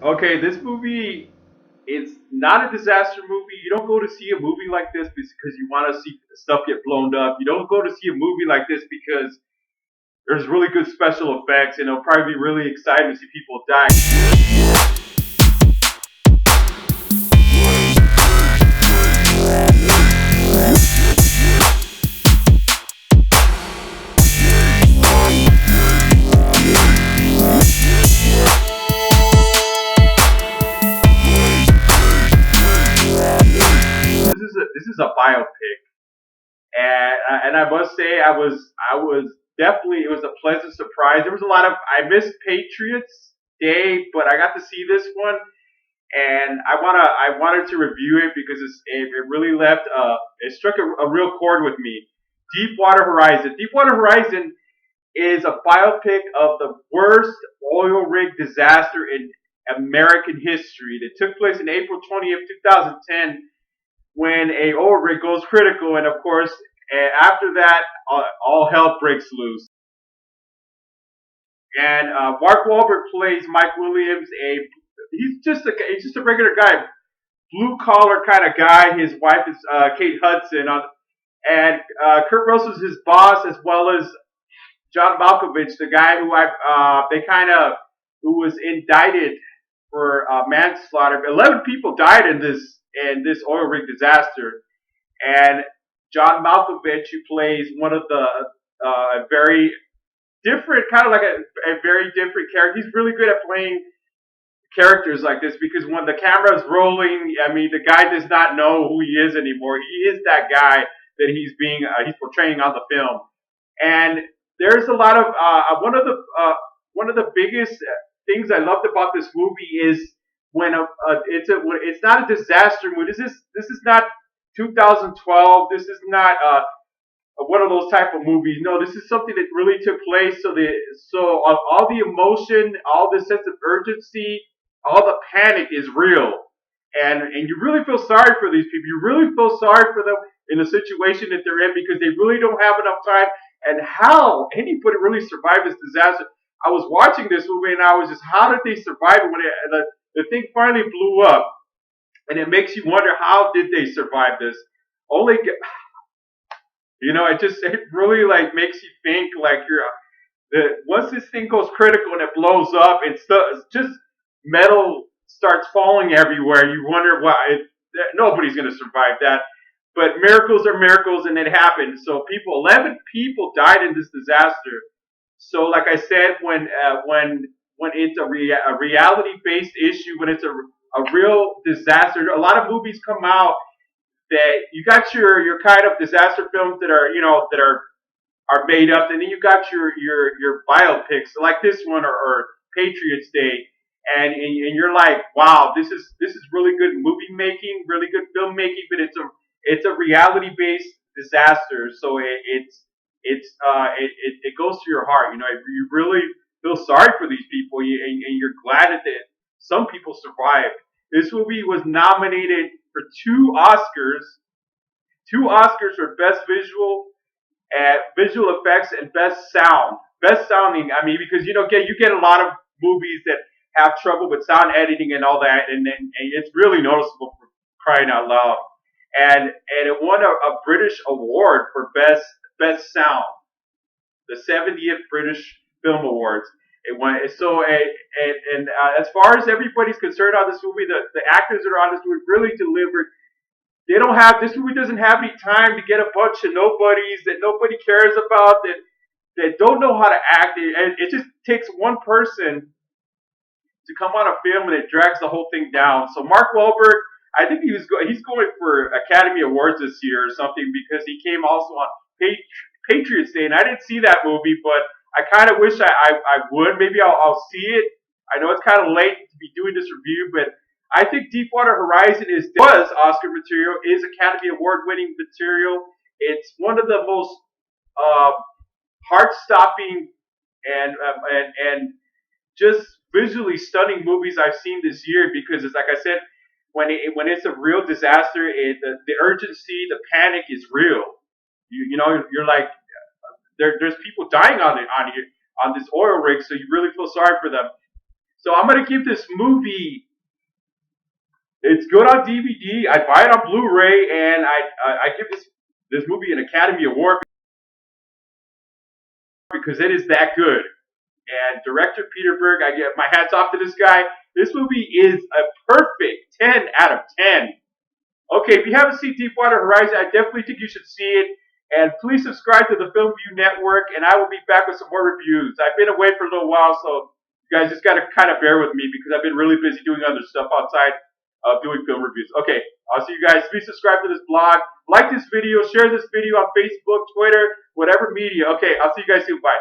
Okay, this movie is not a disaster movie. You don't go to see a movie like this because you want to see stuff get blown up. You don't go to see a movie like this because there's really good special effects and it'll probably be really exciting to see people die. This is a biopic, and I must say I was definitely, it was a pleasant surprise. There was a lot of, I missed Patriots Day, but I got to see this one, and I wanted to review it because it really left it struck a real chord with me. Deepwater Horizon. Deepwater Horizon is a biopic of the worst oil rig disaster in American history that took place in April 20th, 2010, when a oil rig goes critical, and of course, after that, all hell breaks loose. And Mark Wahlberg plays Mike Williams. He's just a regular guy, blue collar kind of guy. His wife is Kate Hudson, and Kurt Russell's his boss, as well as John Malkovich, the guy who was indicted for manslaughter. 11 people died in this oil rig disaster, and John Malkovich, who plays one of the very different, kind of like a very different character. He's really good at playing characters like this because when the camera's rolling, I mean, the guy does not know who he is anymore. He is that guy that he's portraying on the film. And there's a lot of one of the biggest things I loved about this movie is it's not a disaster movie. This is not 2012. This is not one of those type of movies. No, this is something that really took place. All the emotion, all the sense of urgency, all the panic is real, and you really feel sorry for these people. You really feel sorry for them in the situation that they're in because they really don't have enough time. And how anybody really survived this disaster? I was watching this movie and I was just, how did they survive it when the thing finally blew up? And it makes you wonder, how did they survive this? Only it really like makes you think like once this thing goes critical and it blows up, it's just metal starts falling everywhere. You wonder why nobody's going to survive that. But miracles are miracles, and it happened. So 11 people died in this disaster. So, like I said, when it's a reality based issue, when it's a real disaster, a lot of movies come out that you got your kind of disaster films that are made up, and then you got your biopics like this one, or Patriots Day, and you're like, wow, this is really good movie making, really good filmmaking, but it's a reality based disaster, so it goes to your heart. You really feel sorry for these people, and you're glad that some people survived. This movie was nominated for two Oscars for best visual effects and best sound. Best sounding, I mean, because you get a lot of movies that have trouble with sound editing and all that, and it's really noticeable, for crying out loud. And it won a British award for best sound, the 70th British Film Awards. It won. As far as everybody's concerned on this movie, the actors that are on this movie really delivered. They don't have This movie doesn't have any time to get a bunch of nobodies that nobody cares about, that don't know how to act. It just takes one person to come on a film, and it drags the whole thing down. So Mark Wahlberg, I think he's going for Academy Awards this year or something, because he came also on Patriots Day, and I didn't see that movie, but I kind of wish I would. Maybe I'll see it. I know it's kind of late to be doing this review, but I think Deepwater Horizon was Oscar material, is Academy Award winning material. It's one of the most uh, heart stopping and just visually stunning movies I've seen this year, because it's like I said, when it's a real disaster, the urgency, the panic is real. You're like, there's people dying on this oil rig, so you really feel sorry for them. So I'm gonna give this movie. It's good on DVD. I'd buy it on Blu-ray, and I give this movie an Academy Award because it is that good. And director Peter Berg, I give my hats off to this guy. This movie is a perfect 10 out of 10. Okay, if you haven't seen Deepwater Horizon, I definitely think you should see it. And please subscribe to the Film View Network, and I will be back with some more reviews. I've been away for a little while, so you guys just got to kind of bear with me because I've been really busy doing other stuff outside of doing film reviews. Okay, I'll see you guys. Please subscribe to this blog. Like this video, share this video on Facebook, Twitter, whatever media. Okay, I'll see you guys soon. Bye.